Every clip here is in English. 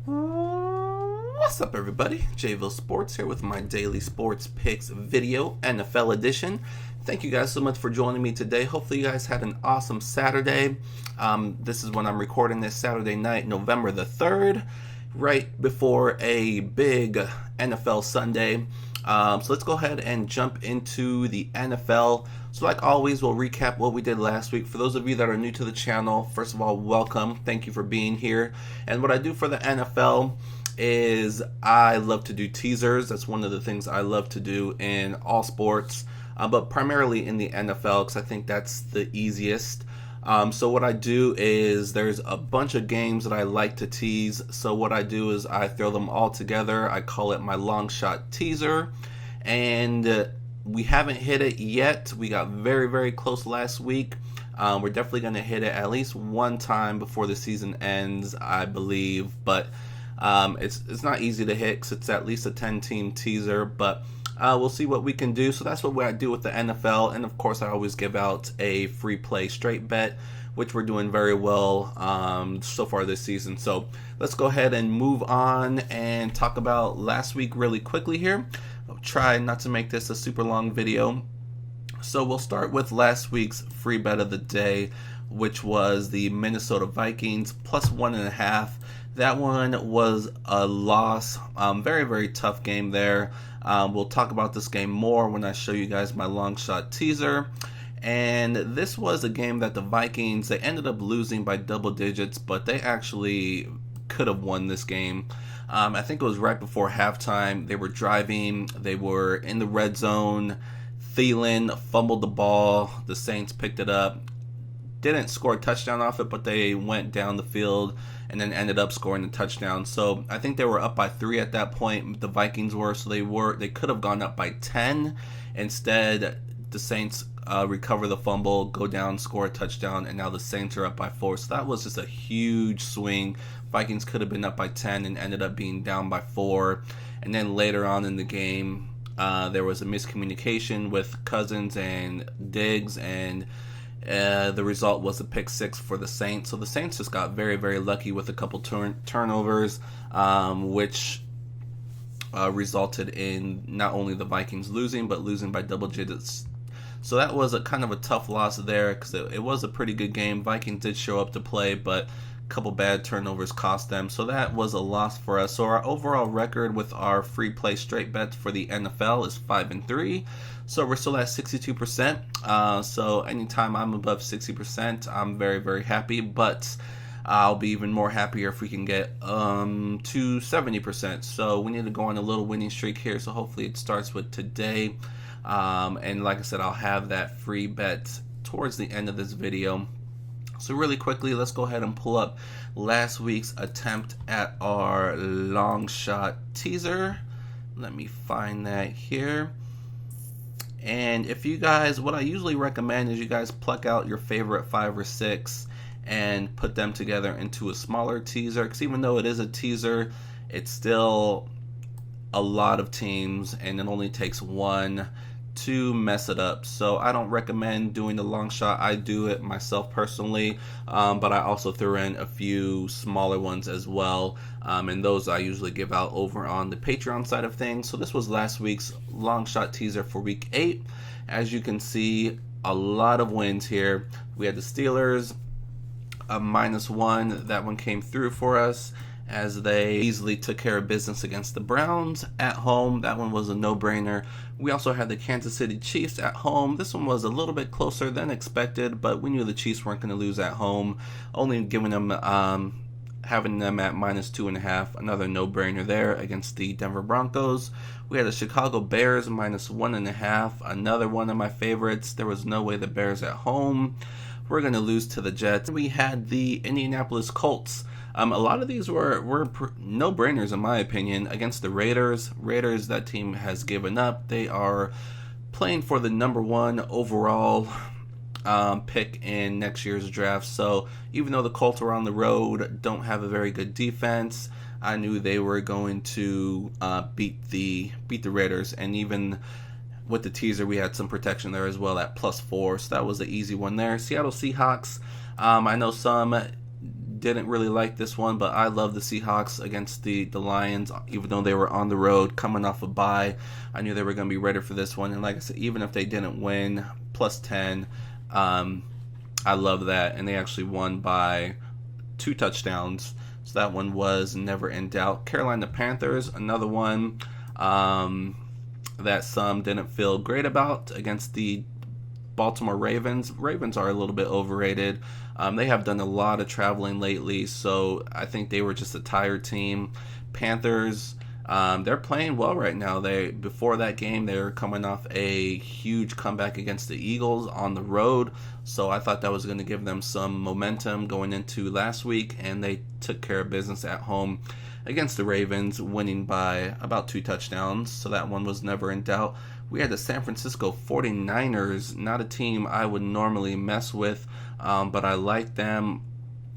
What's up, everybody? JVille Sports here with my daily sports picks video, NFL edition. Thank you guys so much for joining me today. Hopefully you guys had an awesome Saturday. This is when I'm recording this Saturday night, November the 3rd, right before a big NFL Sunday. So let's go ahead and jump into the NFL. So like always, we'll recap what we did last week. For those of you that are new to the channel, first of all, welcome. Thank you for being here. And what I do for the NFL is I love to do teasers. That's one of the things I love to do in all sports, but primarily in the NFL because I think that's the easiest. So what I do is there's a bunch of games that I like to tease. So what I do is I throw them all together. I call it my long shot teaser. And we haven't hit it yet. We got very, very close last week. We're definitely going to hit it at least one time before the season ends, I believe. But it's not easy to hit because it's at least a 10-team teaser. But we'll see what we can do. So that's what I do with the NFL. And of course, I always give out a free play straight bet, which we're doing very well so far this season. So let's go ahead and move on and talk about last week really quickly here. I'll try not to make this a super long video. So we'll start with last week's free bet of the day, which was the Minnesota Vikings plus 1.5. That one was a loss. Very, very tough game there. We'll talk about this game more when I show you guys my long shot teaser. And this was a game that the Vikings, they ended up losing by double digits, but they actually could have won this game. I think it was right before halftime. They were driving. They were in the red zone. Thielen fumbled the ball. The Saints picked it up. Didn't score a touchdown off it, but they went down the field and then ended up scoring a touchdown. So I think they were up by 3 at that point. The Vikings were, so they could have gone up by 10. Instead, the Saints recover the fumble, go down, score a touchdown, and now the Saints are up by 4. So that was just a huge swing. Vikings could have been up by 10 and ended up being down by 4. And then later on in the game, there was a miscommunication with Cousins and Diggs, and the result was a pick 6 for the Saints. So the Saints just got very, very lucky with a couple turnovers, which resulted in not only the Vikings losing, but losing by double digits. So that was a kind of a tough loss there because it was a pretty good game. Vikings did show up to play, but a couple bad turnovers cost them. So that was a loss for us. So our overall record with our free play straight bets for the NFL is 5-3. So we're still at 62%. So anytime I'm above 60%, I'm very, very happy. But I'll be even more happier if we can get to 70%. So we need to go on a little winning streak here. So hopefully it starts with today. And like I said, I'll have that free bet towards the end of this video. So really quickly, let's go ahead and pull up last week's attempt at our long shot teaser. Let me find that here. And if you guys, what I usually recommend is you guys pluck out your favorite 5 or 6 and put them together into a smaller teaser. Because even though it is a teaser, it's still a lot of teams and it only takes one to mess it up. So I don't recommend doing the long shot. I do it myself personally, but I also threw in a few smaller ones as well, and those I usually give out over on the Patreon side of things. So this was last week's long shot teaser for week 8. As you can see, a lot of wins here. We had the Steelers a -1. That one came through for us as they easily took care of business against the Browns at home. That one was a no-brainer. We also had the Kansas City Chiefs at home. This one was a little bit closer than expected, but we knew the Chiefs weren't going to lose at home. Only giving them, having them at -2.5, another no-brainer there against the Denver Broncos. We had the Chicago Bears -1.5, another one of my favorites. There was no way the Bears at home were going to lose to the Jets. We had the Indianapolis Colts. A lot of these were no-brainers in my opinion against the Raiders. That team has given up. They are playing for the #1 overall pick in next year's draft. So even though the Colts were on the road, don't have a very good defense, I knew they were going to beat the Raiders. And even with the teaser, we had some protection there as well at +4. So that was an easy one there. Seattle Seahawks. I know some didn't really like this one, but I love the Seahawks against the Lions, even though they were on the road coming off a bye. I knew they were going to be ready for this one, and like I said, even if they didn't win, plus 10, I love that, and they actually won by 2 touchdowns, so that one was never in doubt. Carolina Panthers, another one that some didn't feel great about against the Baltimore Ravens. Ravens are a little bit overrated. They have done a lot of traveling lately, so I think they were just a tired team. Panthers, they're playing well right now. Before that game, they were coming off a huge comeback against the Eagles on the road, so I thought that was going to give them some momentum going into last week, and they took care of business at home against the Ravens, winning by about 2 touchdowns, so that one was never in doubt. We had the San Francisco 49ers, not a team I would normally mess with, but I liked them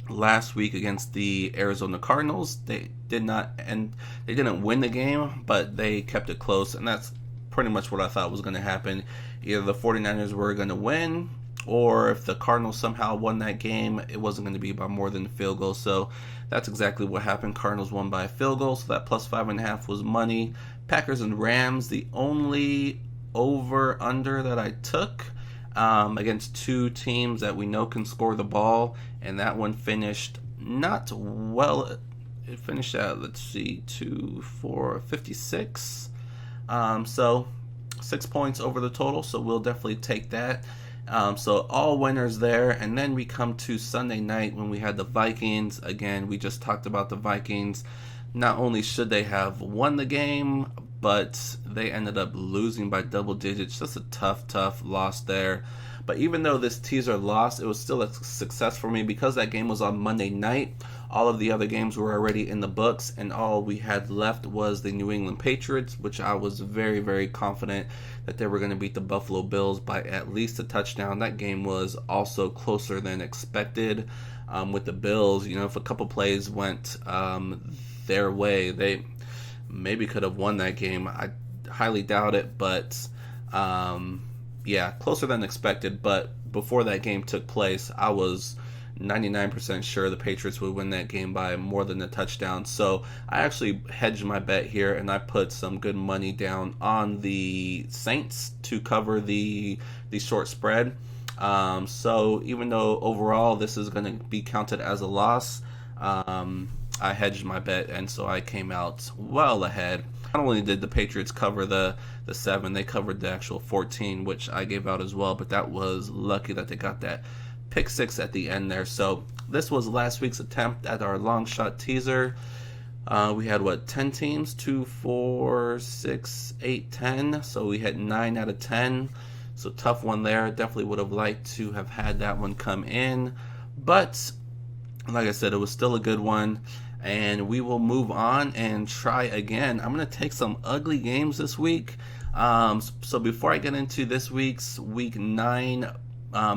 last week against the Arizona Cardinals. They didn't win the game, but they kept it close, and that's pretty much what I thought was going to happen. Either the 49ers were going to win, or if the Cardinals somehow won that game, it wasn't going to be by more than a field goal. So that's exactly what happened. Cardinals won by a field goal, so that plus 5.5 was money. Packers and Rams, the only over-under that I took against 2 teams that we know can score the ball, and that one finished not well. It finished at, 56. So 6 points over the total, so we'll definitely take that. So all winners there, and then we come to Sunday night when we had the Vikings. Again, we just talked about the Vikings. Not only should they have won the game, but they ended up losing by double digits. Just a tough loss there. But even though this teaser lost, it was still a success for me because that game was on Monday night. All of the other games were already in the books, and all we had left was the New England Patriots, which I was very, very confident that they were going to beat the Buffalo Bills by at least a touchdown. That game was also closer than expected with the Bills. You know, if a couple plays went their way, they maybe could have won that game. I highly doubt it, but yeah, closer than expected. But before that game took place, I was 99% sure the Patriots would win that game by more than a touchdown. So I actually hedged my bet here, and I put some good money down on the Saints to cover the short spread. So even though overall this is going to be counted as a loss, I hedged my bet, and so I came out well ahead. Not only did the Patriots cover the 7, they covered the actual 14, which I gave out as well, but that was lucky that they got that pick 6 at the end there. So this was last week's attempt at our long shot teaser. We had 10 teams? 2, 4, 6, 8, 10. So we had 9 out of 10. So tough one there. Definitely would have liked to have had that one come in, but like I said, it was still a good one. And we will move on and try again. I'm going to take some ugly games this week. So before I get into this week's Week 9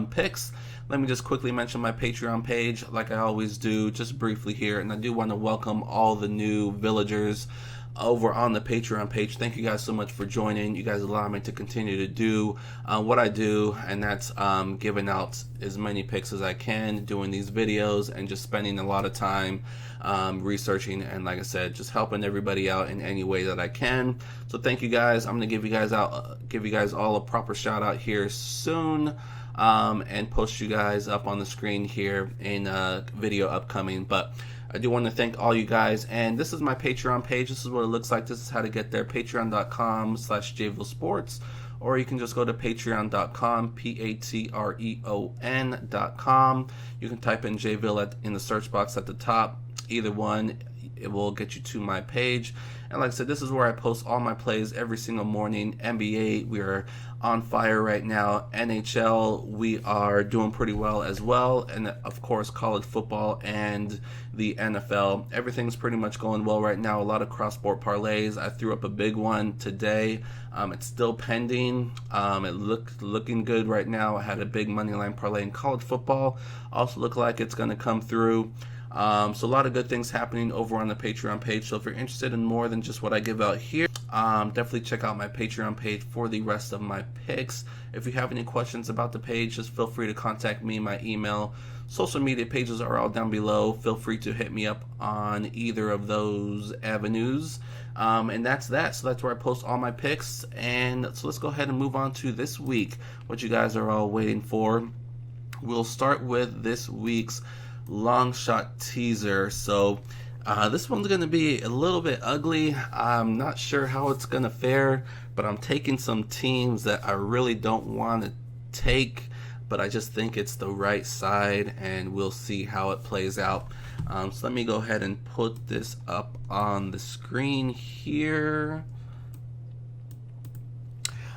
picks, let me just quickly mention my Patreon page like I always do, just briefly here. And I do want to welcome all the new villagers over on the Patreon page. Thank you guys so much for joining. You guys allow me to continue to do what I do, and that's giving out as many picks as I can, doing these videos, and just spending a lot of time researching, and like I said, just helping everybody out in any way that I can. So thank you guys. I'm gonna give you guys all a proper shout out here soon, and post you guys up on the screen here in a video upcoming. But I do want to thank all you guys, and this is my Patreon page. This is what it looks like. This is how to get there. Patreon.com/JVille Sports, or you can just go to patreon.com, patreon.com. You can type in JVille in the search box at the top. Either one, it will get you to my page. And like I said, this is where I post all my plays every single morning. NBA, we are on fire right now. NHL, we are doing pretty well as well. And of course, college football and the NFL. Everything's pretty much going well right now. A lot of cross-sport parlays. I threw up a big one today. It's still pending. It looking good right now. I had a big money line parlay in college football. Also look like it's going to come through. So a lot of good things happening over on the Patreon page. So if you're interested in more than just what I give out here, definitely check out my Patreon page for the rest of my picks. If you have any questions about the page, just feel free to contact me. My email, social media pages are all down below. Feel free to hit me up on either of those avenues. And that's that. So that's where I post all my picks. And so let's go ahead and move on to this week, what you guys are all waiting for. We'll start with this week's long shot teaser. So this one's going to be a little bit ugly. I'm not sure how it's going to fare, but I'm taking some teams that I really don't want to take, but I just think it's the right side, and we'll see how it plays out. So let me go ahead and put this up on the screen here.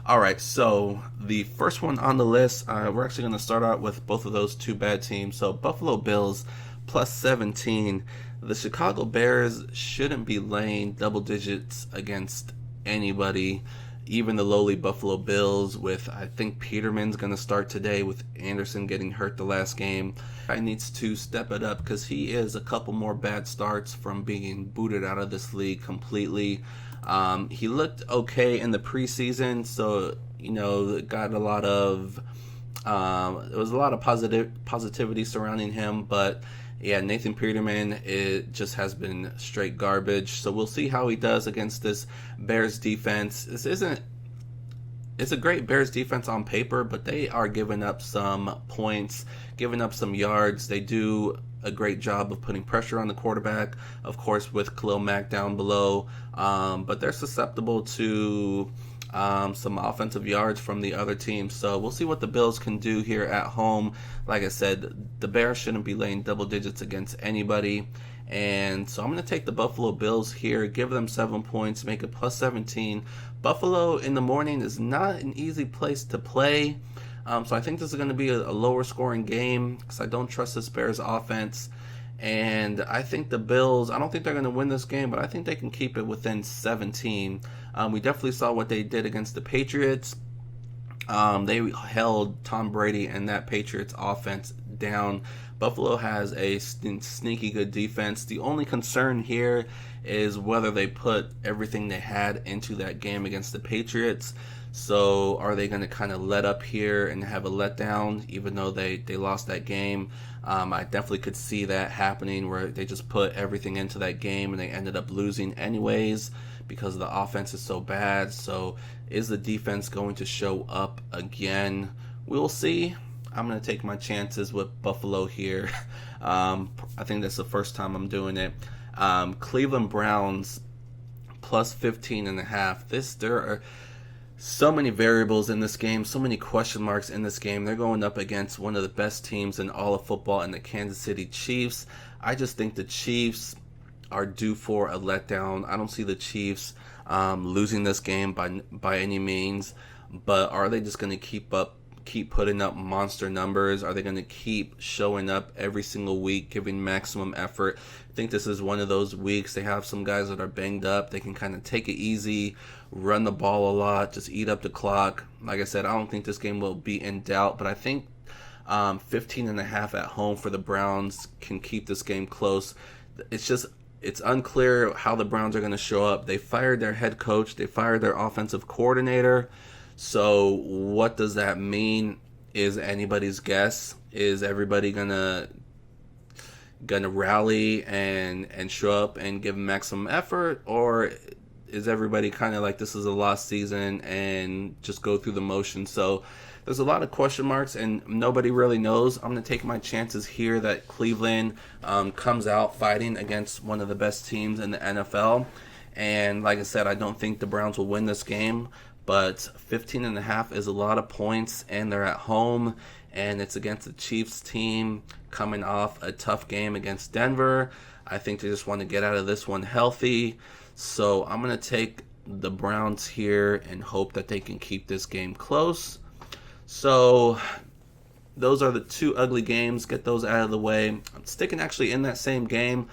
Alright, so the first one on the list, we're actually going to start out with both of those two bad teams. So Buffalo Bills plus 17. The Chicago Bears shouldn't be laying double digits against anybody, even the lowly Buffalo Bills. With, I think Peterman's going to start today with Anderson getting hurt the last game. Guy needs to step it up because he is a couple more bad starts from being booted out of this league completely. He looked okay in the preseason, so got a lot of there was a lot of positivity surrounding him, but yeah, Nathan Peterman, it just has been straight garbage. So we'll see how he does against this Bears defense. It's a great Bears defense on paper, but they are giving up some points, giving up some yards. They do a great job of putting pressure on the quarterback, of course, with Khalil Mack down below. But they're susceptible to some offensive yards from the other team. So we'll see what the Bills can do here at home. Like I said, the Bears shouldn't be laying double digits against anybody. And so I'm going to take the Buffalo Bills here, give them 7 points, make it plus 17. Buffalo in the morning is not an easy place to play. So I think this is going to be a lower scoring game because I don't trust this Bears offense. And I think the Bills, I don't think they're going to win this game, but I think they can keep it within 17. We definitely saw what they did against the Patriots. They held Tom Brady and that Patriots offense down. Buffalo has a sneaky good defense. The only concern here is whether they put everything they had into that game against the Patriots. So are they going to kind of let up here and have a letdown, even though they lost that game? I definitely could see that happening where they just put everything into that game and they ended up losing anyways because the offense is so bad. So is the defense going to show up again? We'll see. I'm going to take my chances with Buffalo here. I think that's the first time I'm doing it. Cleveland Browns plus 15.5. There are so many variables in this game, so many question marks in this game. They're going up against one of the best teams in all of football in the Kansas City Chiefs. I just think the Chiefs are due for a letdown. I don't see the Chiefs losing this game by any means, but are they just going to keep putting up monster numbers? Are they going to keep showing up every single week, giving maximum effort? I think this is one of those weeks. They have some guys that are banged up. They can kind of take it easy, run the ball a lot, just eat up the clock. Like I said, I don't think this game will be in doubt, but I think 15.5 at home for the Browns can keep this game close. It's unclear how the Browns are going to show up. They fired their head coach. They fired their offensive coordinator. So what does that mean is anybody's guess. Is everybody gonna rally and show up and give maximum effort, or is everybody kind of like this is a lost season and just go through the motions? So there's a lot of question marks and nobody really knows. I'm gonna take my chances here that Cleveland comes out fighting against one of the best teams in the NFL. And like I said, I don't think the Browns will win this game, but 15.5 is a lot of points, and they're at home, and it's against the Chiefs team coming off a tough game against Denver. I think they just want to get out of this one healthy. So I'm going to take the Browns here and hope that they can keep this game close. So those are the two ugly games. Get those out of the way. I'm sticking actually in that same game.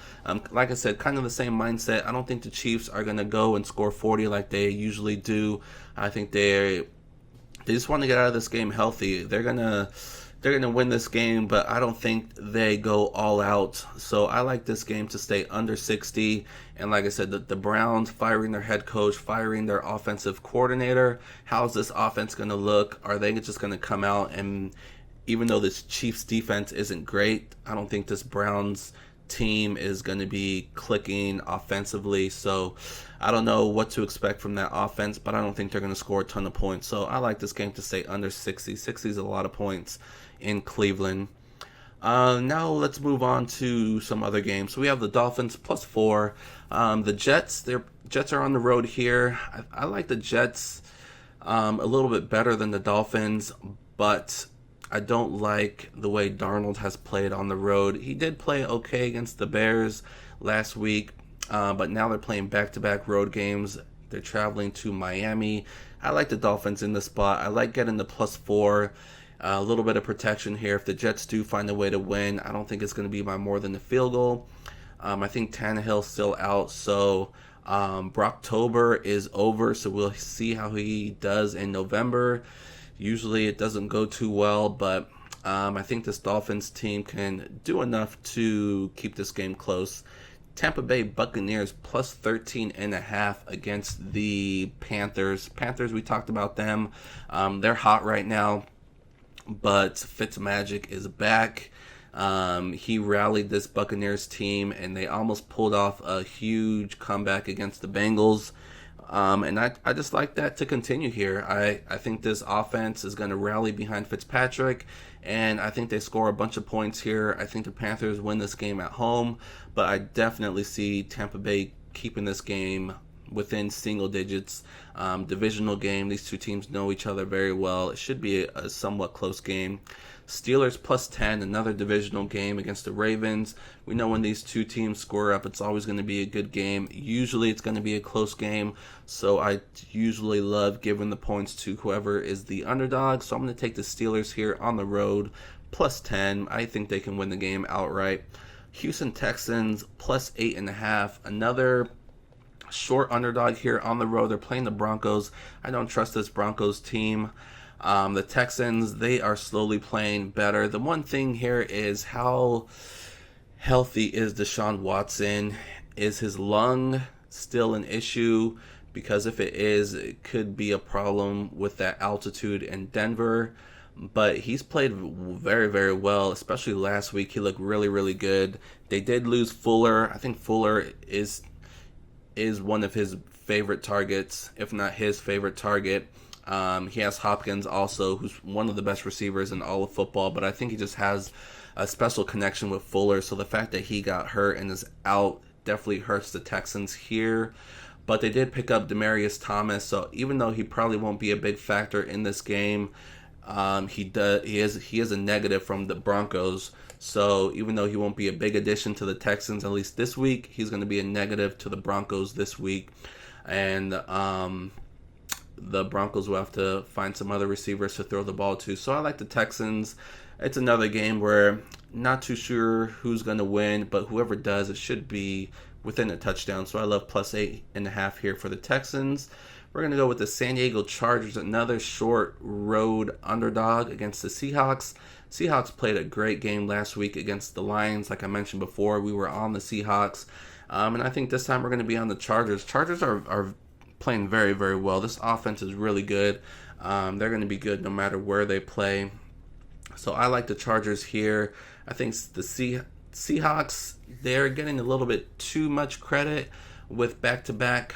Like I said, kind of the same mindset. I don't think the Chiefs are going to go and score 40 like they usually do. I think they just want to get out of this game healthy. They're gonna win this game, but I don't think they go all out. So I like this game to stay under 60. And like I said, the Browns firing their head coach, firing their offensive coordinator. How's this offense going to look? Are they just going to come out and even though this Chiefs defense isn't great, I don't think this Browns team is going to be clicking offensively. So I don't know what to expect from that offense, but I don't think they're going to score a ton of points. So I like this game to stay under 60. 60 is a lot of points in Cleveland. Now let's move on to some other games. So we have the Dolphins +4. The Jets, their Jets are on the road here. I like the Jets a little bit better than the Dolphins, but I don't like the way Darnold has played on the road. He did play okay against the Bears last week, but now they're playing back-to-back road games. They're traveling to Miami. I like the Dolphins in the spot. I like getting the +4. A little bit of protection here. If the Jets do find a way to win, I don't think it's going to be by more than a field goal. I think Tannehill's still out, so Brocktober is over, so we'll see how he does in November. Usually it doesn't go too well, but I think this Dolphins team can do enough to keep this game close. Tampa Bay Buccaneers +13.5 against the Panthers. Panthers, we talked about them. They're hot right now, but Fitzmagic is back. He rallied this Buccaneers team, and they almost pulled off a huge comeback against the Bengals. And I just like that to continue here. I think this offense is going to rally behind Fitzpatrick, and I think they score a bunch of points here. I think the Panthers win this game at home, but I definitely see Tampa Bay keeping this game within single digits. Divisional game. These two teams know each other very well. It should be a somewhat close game. Steelers +10, another divisional game against the Ravens. We know when these two teams score up, it's always going to be a good game. Usually it's going to be a close game, so I usually love giving the points to whoever is the underdog. So I'm going to take the Steelers here on the road, +10. I think they can win the game outright. Houston Texans +8.5, another short underdog here on the road. They're playing the Broncos. I don't trust this Broncos team. The Texans, they are slowly playing better. The one thing here is how healthy is Deshaun Watson? Is his lung still an issue? Because if it is, it could be a problem with that altitude in Denver. But he's played very, very well, especially last week. He looked really, really good. They did lose Fuller. I think Fuller is one of his favorite targets, if not his favorite target. He has Hopkins also, who's one of the best receivers in all of football, but I think he just has a special connection with Fuller. So the fact that he got hurt and is out definitely hurts the Texans here. But they did pick up Demaryius Thomas, so even though he probably won't be a big factor in this game, he is a negative from the Broncos. So even though he won't be a big addition to the Texans, at least this week, he's going to be a negative to the Broncos this week. And the Broncos will have to find some other receivers to throw the ball to. So I like the Texans. It's another game where not too sure who's going to win, but whoever does, it should be within a touchdown. So I love +8.5 here for the Texans. We're going to go with the San Diego Chargers, another short road underdog against the Seahawks. Seahawks played a great game last week against the Lions. Like I mentioned before, we were on the Seahawks. And I think this time we're going to be on the Chargers. Chargers are playing very, very well. This offense is really good. They're going to be good no matter where they play. So I like the Chargers here. I think the Seahawks, they're getting a little bit too much credit with back-to-back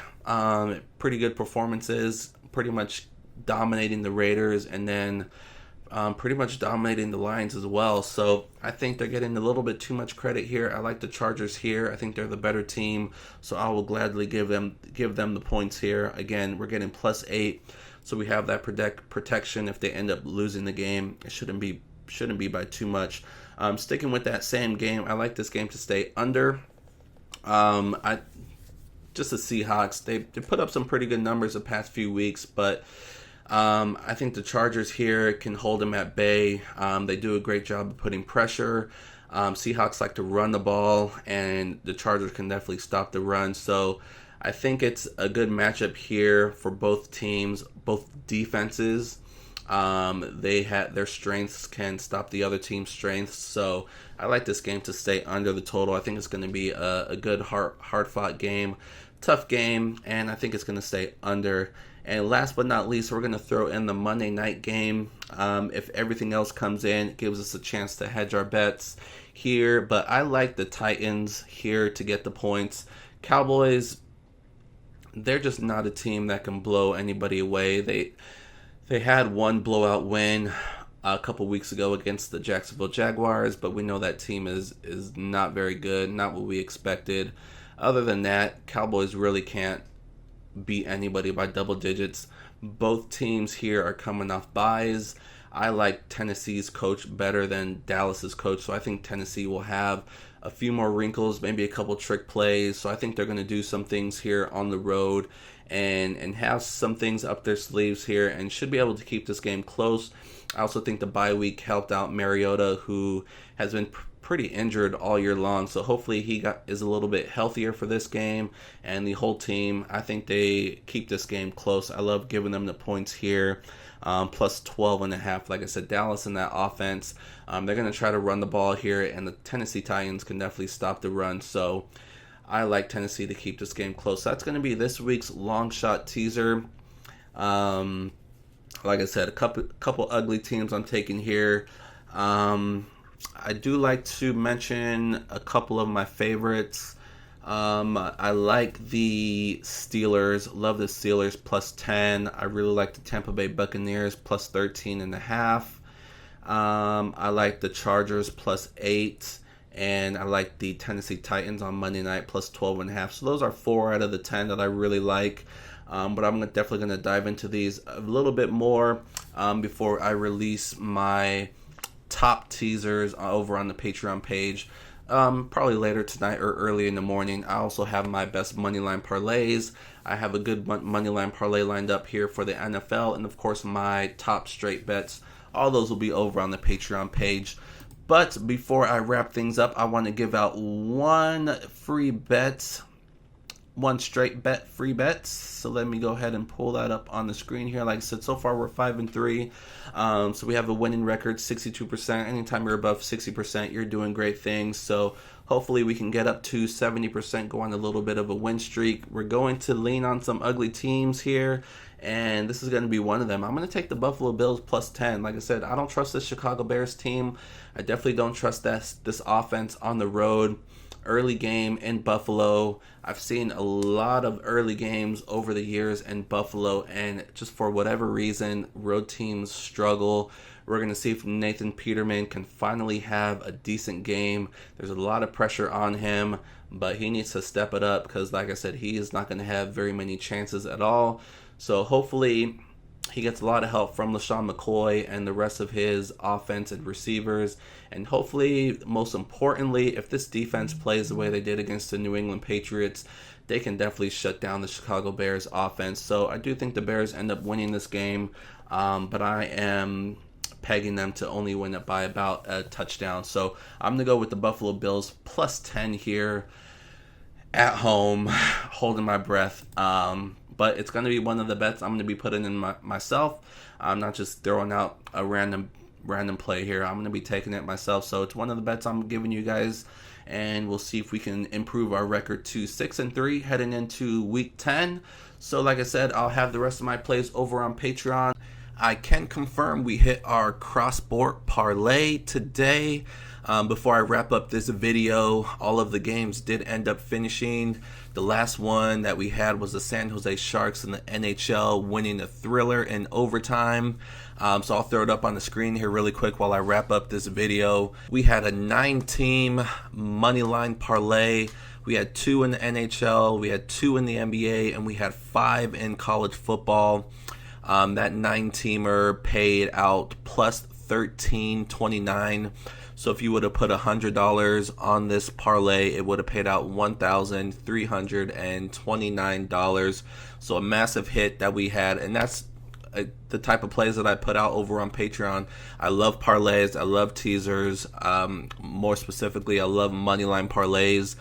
pretty good performances, pretty much dominating the Raiders, and then pretty much dominating the Lions as well. So I think they're getting a little bit too much credit here. I like the Chargers here. I think they're the better team, so I will gladly give them the points here. Again, we're getting +8, so we have that protection if they end up losing the game. It shouldn't be by too much. Sticking with that same game, I like this game to stay under. Just the Seahawks, they put up some pretty good numbers the past few weeks, but I think the Chargers here can hold them at bay. They do a great job of putting pressure. Seahawks like to run the ball, and the Chargers can definitely stop the run. So I think it's a good matchup here for both teams, both defenses. Their strengths can stop the other team's strengths. So I like this game to stay under the total. I think it's going to be a good, hard-fought game. Tough game, and I think it's going to stay under. And last but not least, we're going to throw in the Monday night game. If everything else comes in, it gives us a chance to hedge our bets here. But I like the Titans here to get the points. Cowboys, they're just not a team that can blow anybody away. They had one blowout win a couple weeks ago against the Jacksonville Jaguars, but we know that team is not very good, not what we expected. Other than that, Cowboys really can't beat anybody by double digits. Both teams here are coming off byes. I like Tennessee's coach better than Dallas's coach, so I think Tennessee will have a few more wrinkles, maybe a couple trick plays. So I think they're going to do some things here on the road and have some things up their sleeves here and should be able to keep this game close. I also think the bye week helped out Mariota, who has been pretty injured all year long. So hopefully he is a little bit healthier for this game, and the whole team, I think they keep this game close. I love giving them the points here. Plus 12.5. Like I said, Dallas in that offense, they're going to try to run the ball here, and the Tennessee Titans can definitely stop the run. So I like Tennessee to keep this game close. That's going to be this week's long shot teaser. Like I said, a couple ugly teams I'm taking here. I do like to mention a couple of my favorites. I like the Steelers. Love the Steelers plus 10. I really like the Tampa Bay Buccaneers plus 13.5. I like the Chargers plus 8. And I like the Tennessee Titans on Monday night plus 12.5. So those are 4 out of the 10 that I really like. But I'm definitely going to dive into these a little bit more before I release my top teasers over on the Patreon page. Probably later tonight or early in the morning. I also have my best moneyline parlays. I have a good moneyline parlay lined up here for the NFL, and of course my top straight bets. All those will be over on the Patreon page. But before I wrap things up, I want to give out one straight bet free bets. So let me go ahead and pull that up on the screen here. Like I said, so far we're 5-3. So we have a winning record, 62%. Anytime you're above 60%, you're doing great things. So hopefully we can get up to 70%, go on a little bit of a win streak. We're going to lean on some ugly teams here, and this is going to be one of them. I'm going to take the Buffalo Bills plus 10. Like I said, I don't trust this Chicago Bears team. I definitely don't trust this offense on the road. Early game in Buffalo. I've seen a lot of early games over the years in Buffalo, and just for whatever reason, road teams struggle. We're going to see if Nathan Peterman can finally have a decent game. There's a lot of pressure on him, but he needs to step it up because, like I said, he is not going to have very many chances at all. So hopefully he gets a lot of help from LaShawn McCoy and the rest of his offense and receivers. And hopefully, most importantly, if this defense plays the way they did against the New England Patriots, they can definitely shut down the Chicago Bears offense. So I do think the Bears end up winning this game, but I am pegging them to only win it by about a touchdown. So I'm going to go with the Buffalo Bills plus 10 here at home, holding my breath. But it's going to be one of the bets I'm going to be putting in myself. I'm not just throwing out a random play here. I'm going to be taking it myself. So it's one of the bets I'm giving you guys, and we'll see if we can improve our record to 6-3 heading into week 10. So like I said, I'll have the rest of my plays over on Patreon. I can confirm we hit our cross-sport parlay today. Before I wrap up this video, all of the games did end up finishing. The last one that we had was the San Jose Sharks in the NHL winning a thriller in overtime. So I'll throw it up on the screen here really quick while I wrap up this video. We had a 9-team moneyline parlay. We had 2 in the NHL, we had 2 in the NBA, and we had 5 in college football. That 9-teamer paid out plus 13.29. So if you would have put $100 on this parlay, it would have paid out $1,329. So a massive hit that we had, and that's the type of plays that I put out over on Patreon. I love parlays. I love teasers. More specifically, I love moneyline parlays.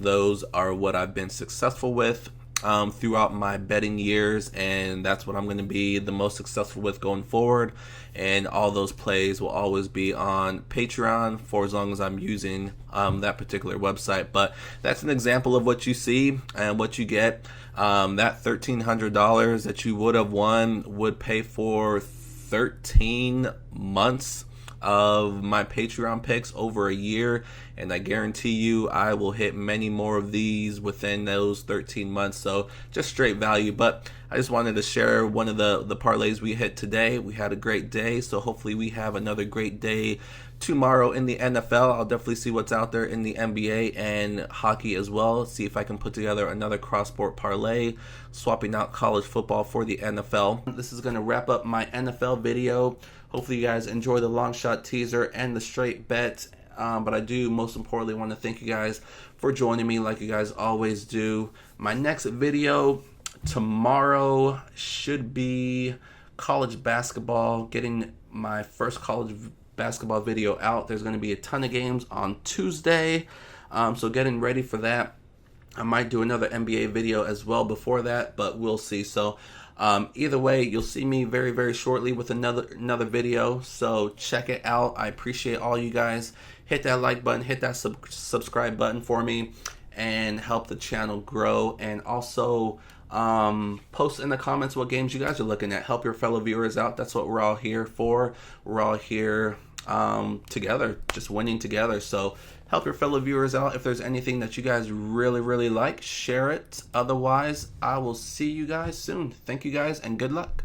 Those are what I've been successful with. throughout my betting years, and that's what I'm going to be the most successful with going forward. And all those plays will always be on Patreon for as long as I'm using that particular website. But that's an example of what you see and what you get. That $1,300 that you would have won would pay for 13 months of my Patreon picks over a year, and I guarantee you I will hit many more of these within those 13 months. So just straight value. But I just wanted to share one of the parlays we hit today. We had a great day, so hopefully we have another great day tomorrow in the NFL. I'll definitely see what's out there in the NBA and hockey as well. See if I can put together another cross-sport parlay, swapping out college football for the NFL. This is going to wrap up my NFL video. Hopefully you guys enjoy the long shot teaser and the straight bet. But I do most importantly want to thank you guys for joining me like you guys always do. My next video tomorrow should be college basketball, getting my first college basketball video out. There's going to be a ton of games on Tuesday, so getting ready for that. I might do another NBA video as well before that, but we'll see. So either way, you'll see me very, very shortly with another video, so check it out. I appreciate all you guys. Hit that like button, hit that subscribe button for me, and help the channel grow. And also post in the comments what games you guys are looking at. Help your fellow viewers out. That's what we're all here for. We're all here together, just winning together. So help your fellow viewers out. If there's anything that you guys really, really like, share it. Otherwise, I will see you guys soon. Thank you guys, and good luck.